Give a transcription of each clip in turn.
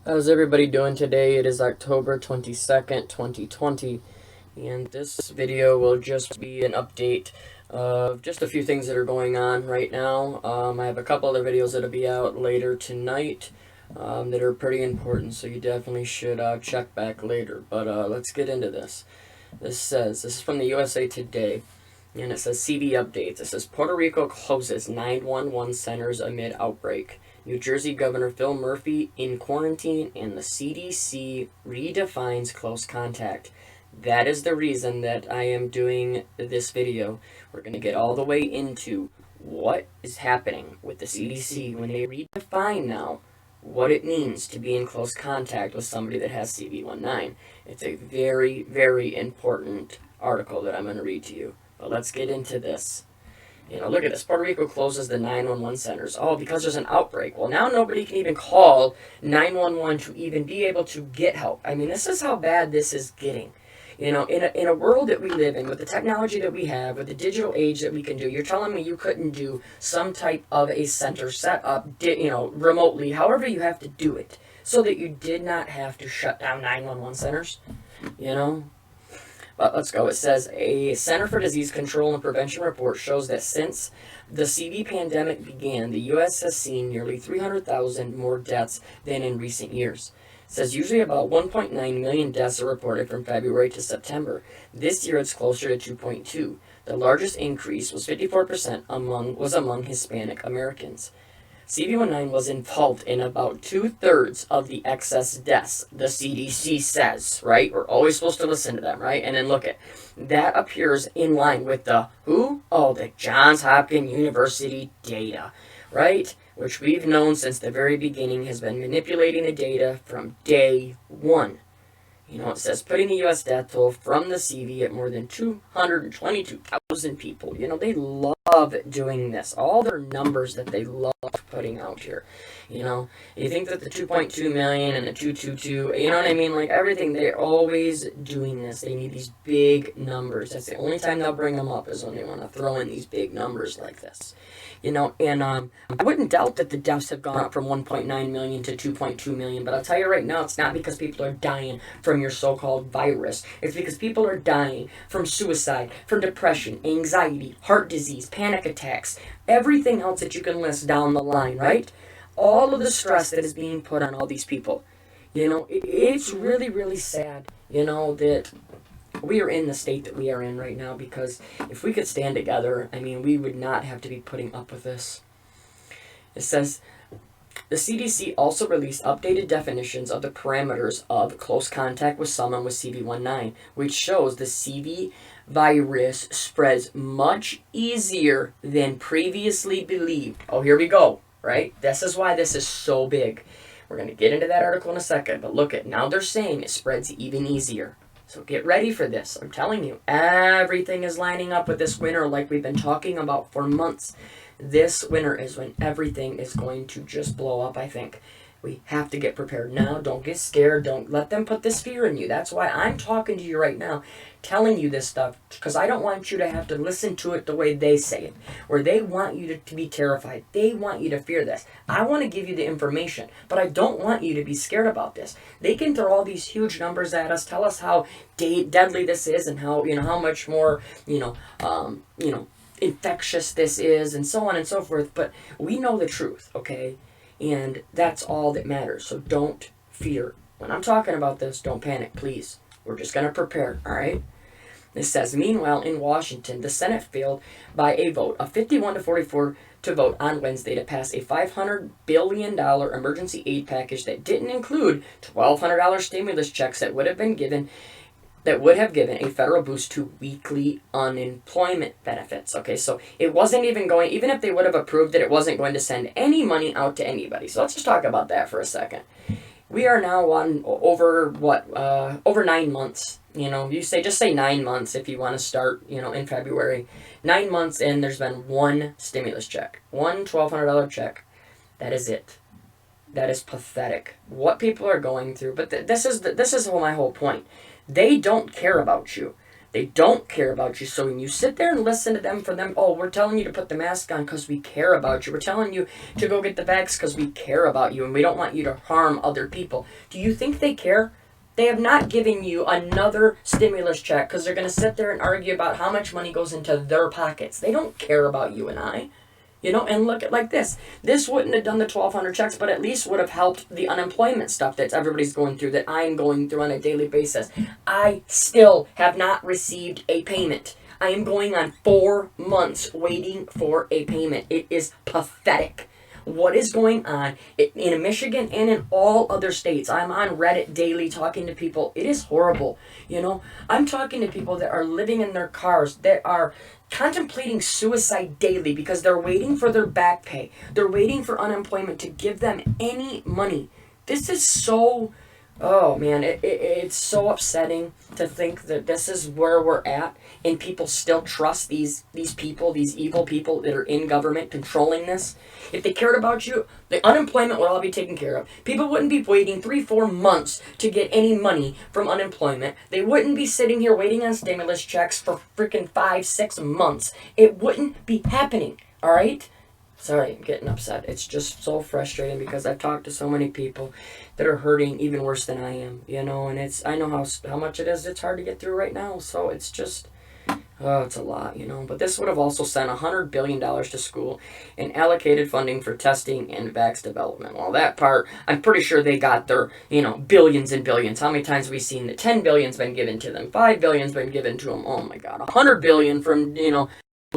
How's everybody doing today? It is October 22nd, 2020, and this video will just be an update of just a few things that are going on right now. I have a couple other videos that'll be out later tonight that are pretty important, so you definitely should check back later. But let's get into this. This is from the USA Today, and it says CV updates. It says Puerto Rico closes 911 centers amid outbreak. New Jersey Governor Phil Murphy in quarantine, and the CDC redefines close contact. That is the reason that I am doing this video. We're going to get all the way into what is happening with the CDC when they redefine now what it means to be in close contact with somebody that has CV19. It's a very, very important article that I'm going to read to you. But let's get into this. Look at this. Puerto Rico closes the 911 centers. Oh, because there's an outbreak. Well, now nobody can even call 911 to even be able to get help. I mean, this is how bad this is getting. In a world that we live in, with the technology that we have, with the digital age that we can do, you're telling me you couldn't do some type of a center set up, remotely, however you have to do it, so that you did not have to shut down 911 centers, But let's go. It says a Center for Disease Control and Prevention report shows that since the CV pandemic began, the U.S. has seen nearly 300,000 more deaths than in recent years. It says usually about 1.9 million deaths are reported from February to September. This year it's closer to 2.2. The largest increase was 54% among Hispanic Americans. CV19 was involved in about 2/3 of the excess deaths, the CDC says, right? We're always supposed to listen to them, right? And then look at that appears in line with the who? Oh, the Johns Hopkins University data, right? Which we've known since the very beginning has been manipulating the data from day one. It says putting the U.S. death toll from the CV at more than 222,000 people. They love doing this. All their numbers that they love putting out here. You think that the 2.2 million and the 222, you know what I mean? Like everything, they're always doing this. They need these big numbers. That's the only time they'll bring them up is when they want to throw in these big numbers like this. And I wouldn't doubt that the deaths have gone up from 1.9 million to 2.2 million, but I'll tell you right now, it's not because people are dying from your so-called virus. It's because people are dying from suicide, from depression, anxiety, heart disease, panic attacks, everything else that you can list down the line, right? All of the stress that is being put on all these people. It's really, really sad, that we are in the state that we are in right now, because if we could stand together, I mean, we would not have to be putting up with this. It says, the CDC also released updated definitions of the parameters of close contact with someone with CV19, which shows the CV virus spreads much easier than previously believed. Oh, here we go, right? This is why this is so big. We're going to get into that article in a second, but look at, now they're saying it spreads even easier. So get ready for this. I'm telling you, everything is lining up with this winter like we've been talking about for months. This winter is when everything is going to just blow up, I think. We have to get prepared now. Don't get scared. Don't let them put this fear in you. That's why I'm talking to you right now, telling you this stuff, because I don't want you to have to listen to it the way they say it, where they want you to be terrified. They want you to fear this. I want to give you the information, but I don't want you to be scared about this. They can throw all these huge numbers at us, tell us how deadly this is, and how how much more infectious this is, and so on and so forth. But we know the truth, okay? And that's all that matters. So don't fear. When I'm talking about this, don't panic, please. We're just going to prepare, all right? It says, meanwhile, in Washington, the Senate failed by a vote of 51 to 44 to vote on Wednesday to pass a $500 billion emergency aid package that didn't include $1,200 stimulus checks that would have given a federal boost to weekly unemployment benefits. Okay, so it wasn't even going, even if they would have approved it, it wasn't going to send any money out to anybody. So let's just talk about that for a second. We are now on over 9 months. You just say 9 months if you want to start, in February. 9 months and there's been one stimulus check, one $1,200 check. That is it. That is pathetic. What people are going through. But this is my whole point. They don't care about you. They don't care about you. So when you sit there and listen to them, oh, we're telling you to put the mask on because we care about you. We're telling you to go get the vax because we care about you and we don't want you to harm other people. Do you think they care? They have not given you another stimulus check because they're going to sit there and argue about how much money goes into their pockets. They don't care about you and I. You know, and look at like this. This wouldn't have done the 1,200 checks, but at least would have helped the unemployment stuff that everybody's going through, that I'm going through on a daily basis. I still have not received a payment. I am going on 4 months waiting for a payment. It is pathetic. What is going on in Michigan and in all other states? I'm on Reddit daily talking to people. It is horrible. You know, I'm talking to people that are living in their cars, that are contemplating suicide daily because they're waiting for their back pay. They're waiting for unemployment to give them any money. This is so, oh man, it's so upsetting to think that this is where we're at and people still trust these people, these evil people that are in government controlling this. If they cared about you, the unemployment would all be taken care of. People wouldn't be waiting 3-4 months to get any money from unemployment. They wouldn't be sitting here waiting on stimulus checks for freaking 5-6 months. It wouldn't be happening, all right? Sorry, I'm getting upset. It's just so frustrating because I've talked to so many people that are hurting even worse than I am, you know, and I know how much it is. It's hard to get through right now, so it's just, oh, it's a lot, you know. But this would have also sent $100 billion to school and allocated funding for testing and vax development. Well, that part, I'm pretty sure they got their, you know, billions and billions. How many times have we seen that 10 billion's been given to them, 5 billion's been given to them? Oh my God, 100 billion from, you know,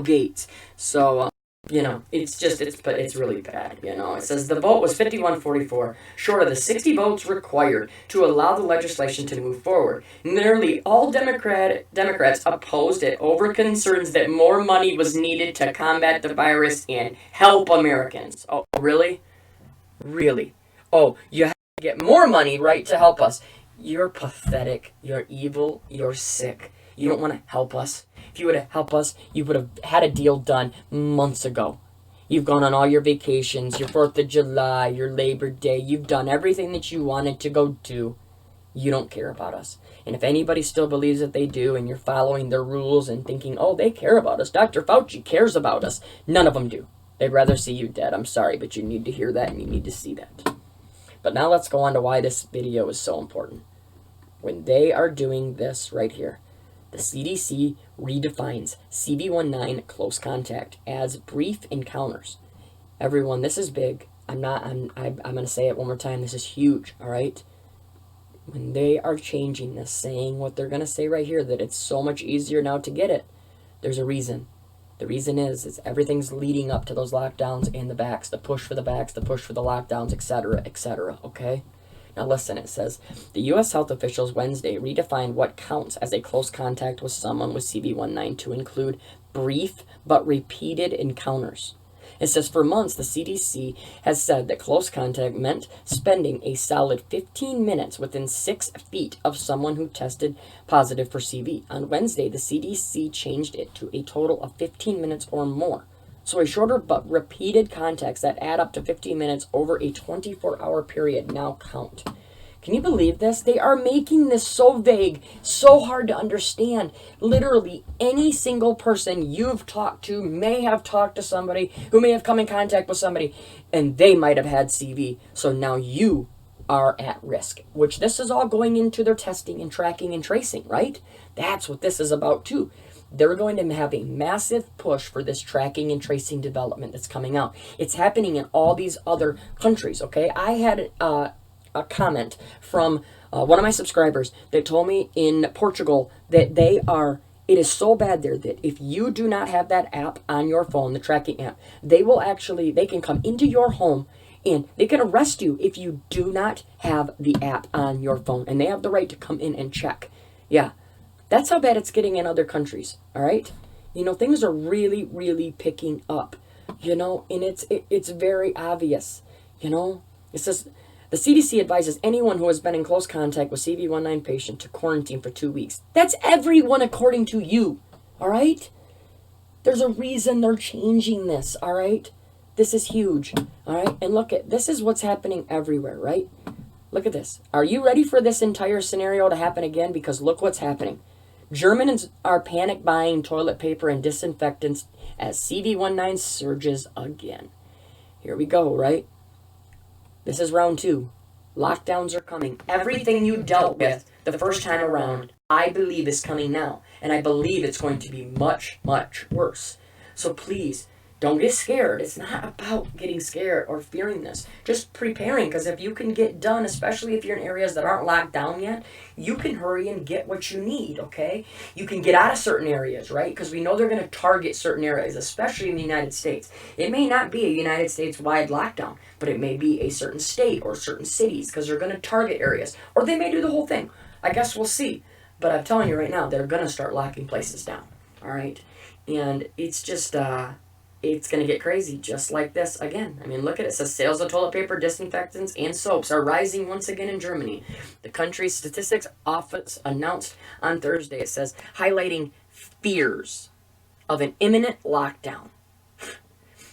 Gates. So, you know, it's really bad, you know. It says the vote was 51-44, short of the 60 votes required to allow the legislation to move forward. Nearly all Democrats opposed it over concerns that more money was needed to combat the virus and help Americans. Oh, really? Really? Oh, you have to get more money, right, to help us. You're pathetic. You're evil. You're sick. You don't want to help us. If you would have helped us, you would have had a deal done months ago. You've gone on all your vacations, your 4th of July, your Labor Day. You've done everything that you wanted to go do. You don't care about us. And if anybody still believes that they do and you're following their rules and thinking, oh, they care about us, Dr. Fauci cares about us, none of them do. They'd rather see you dead. I'm sorry, but you need to hear that and you need to see that. But now let's go on to why this video is so important. When they are doing this right here, the CDC redefines CV19 close contact as brief encounters. Everyone, this is big. I'm going to say it one more time. This is huge, all right? When they are changing this, saying what they're going to say right here, that it's so much easier now to get it, there's a reason. The reason is everything's leading up to those lockdowns and the vax, the push for the vax, the push for the lockdowns, etc., okay? Now listen, it says, the U.S. health officials Wednesday redefined what counts as a close contact with someone with CV19 to include brief but repeated encounters. It says, for months, the CDC has said that close contact meant spending a solid 15 minutes within 6 feet of someone who tested positive for CV. On Wednesday, the CDC changed it to a total of 15 minutes or more. So a shorter but repeated contacts that add up to 15 minutes over a 24-hour period now count. Can you believe this? They are making this so vague, so hard to understand. Literally, any single person you've talked to may have talked to somebody who may have come in contact with somebody, and they might have had CV. So now you are at risk, which this is all going into their testing and tracking and tracing, right? That's what this is about too. They're going to have a massive push for this tracking and tracing development that's coming out. It's happening in all these other countries, okay? I had a comment from one of my subscribers that told me in Portugal that it is so bad there that if you do not have that app on your phone, the tracking app, they can come into your home and they can arrest you if you do not have the app on your phone. And they have the right to come in and check. Yeah. That's how bad it's getting in other countries, all right? You know, things are really, really picking up, you know, and it's very obvious, you know? It says, the CDC advises anyone who has been in close contact with CV19 patient to quarantine for 2 weeks. That's everyone according to you, all right? There's a reason they're changing this, all right? This is huge, all right? And look, this is what's happening everywhere, right? Look at this. Are you ready for this entire scenario to happen again? Because look what's happening. Germans are panic buying toilet paper and disinfectants as CV19 surges again. Here we go, right? This is round 2. Lockdowns are coming. Everything you dealt with the first time around, I believe, is coming now. And I believe it's going to be much, much worse. So please, don't get scared. It's not about getting scared or fearing this. Just preparing, because if you can get done, especially if you're in areas that aren't locked down yet, you can hurry and get what you need, okay? You can get out of certain areas, right? Because we know they're going to target certain areas, especially in the United States. It may not be a United States-wide lockdown, but it may be a certain state or certain cities, because they're going to target areas. Or they may do the whole thing. I guess we'll see. But I'm telling you right now, they're going to start locking places down, all right? And it's just... it's going to get crazy just like this again. I mean, look at it. It says sales of toilet paper, disinfectants, and soaps are rising once again in Germany. The country's statistics office announced on Thursday, it says, highlighting fears of an imminent lockdown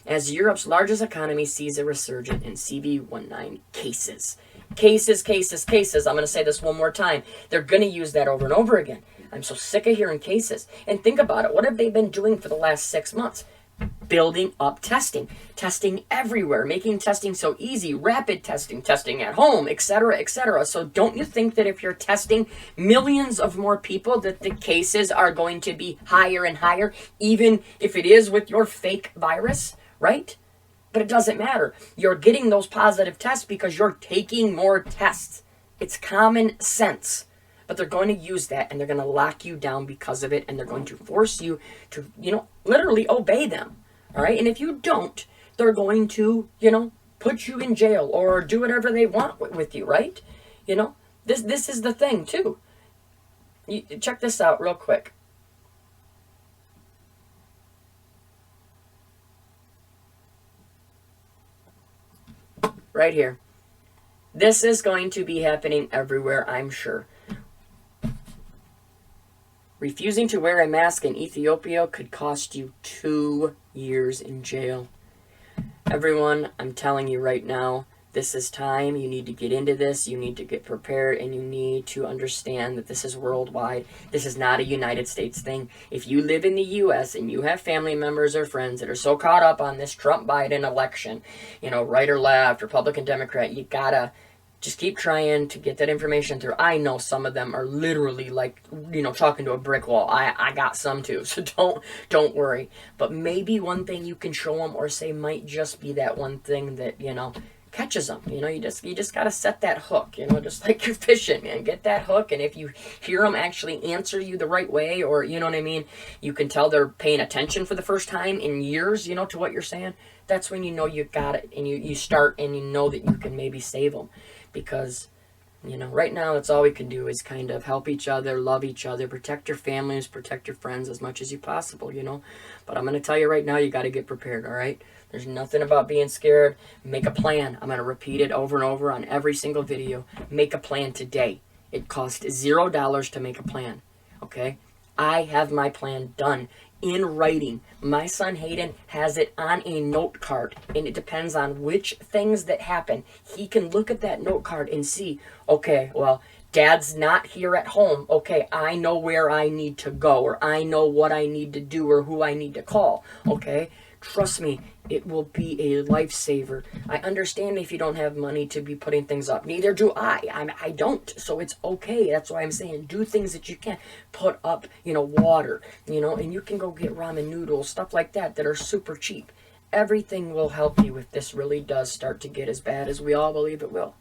as Europe's largest economy sees a resurgence in CV19 cases. Cases. I'm going to say this one more time. They're going to use that over and over again. I'm so sick of hearing cases. And think about it. What have they been doing for the last 6 months? Building up testing everywhere, making testing so easy, rapid testing at home, etc., etc. So don't you think that if you're testing millions of more people that the cases are going to be higher and higher, even if it is with your fake virus, right? But it doesn't matter. You're getting those positive tests because you're taking more tests. It's common sense. But they're going to use that, and they're going to lock you down because of it, and they're going to force you to, literally obey them, all right? And if you don't, they're going to, put you in jail or do whatever they want with you, right? This is the thing, too. Check this out real quick. Right here. This is going to be happening everywhere, I'm sure. Refusing to wear a mask in Ethiopia could cost you 2 years in jail. Everyone, I'm telling you right now, this is time. You need to get into this. You need to get prepared, and you need to understand that this is worldwide. This is not a United States thing. If you live in the U.S. and you have family members or friends that are so caught up on this Trump-Biden election, right or left, Republican, Democrat, you gotta just keep trying to get that information through. I know some of them are literally like, talking to a brick wall. I got some too, so don't worry. But maybe one thing you can show them or say might just be that one thing that, catches them. You just got to set that hook, just like you're fishing, man. Get that hook, and if you hear them actually answer you the right way, or, you know what I mean, you can tell they're paying attention for the first time in years, to what you're saying. That's when you got it, and you start, and you know that you can maybe save them. Because, right now that's all we can do is kind of help each other, love each other, protect your families, protect your friends as much as you possible, But I'm going to tell you right now, you got to get prepared, all right? There's nothing about being scared. Make a plan. I'm going to repeat it over and over on every single video. Make a plan today. It costs $0 to make a plan, okay? I have my plan done in writing. My son Hayden has it on a note card, and it depends on which things that happen. He can look at that note card and see, okay, well, Dad's not here at home. Okay, I know where I need to go, or I know what I need to do, or who I need to call, okay? Trust me, it will be a lifesaver. I understand if you don't have money to be putting things up. Neither do I. I don't. So it's okay. That's why I'm saying do things that you can. Put up, water, and you can go get ramen noodles, stuff like that are super cheap. Everything will help you if this really does start to get as bad as we all believe it will.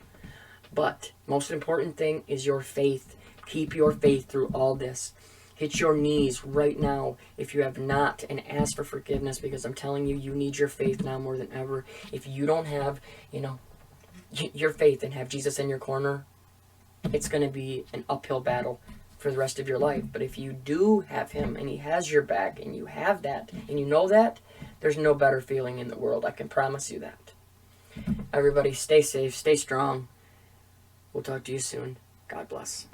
But most important thing is your faith. Keep your faith through all this. Hit your knees right now if you have not, and ask for forgiveness, because I'm telling you, you need your faith now more than ever. If you don't have, your faith and have Jesus in your corner, it's going to be an uphill battle for the rest of your life. But if you do have him and he has your back, and you have that, and you know that, there's no better feeling in the world. I can promise you that. Everybody, stay safe, stay strong. We'll talk to you soon. God bless.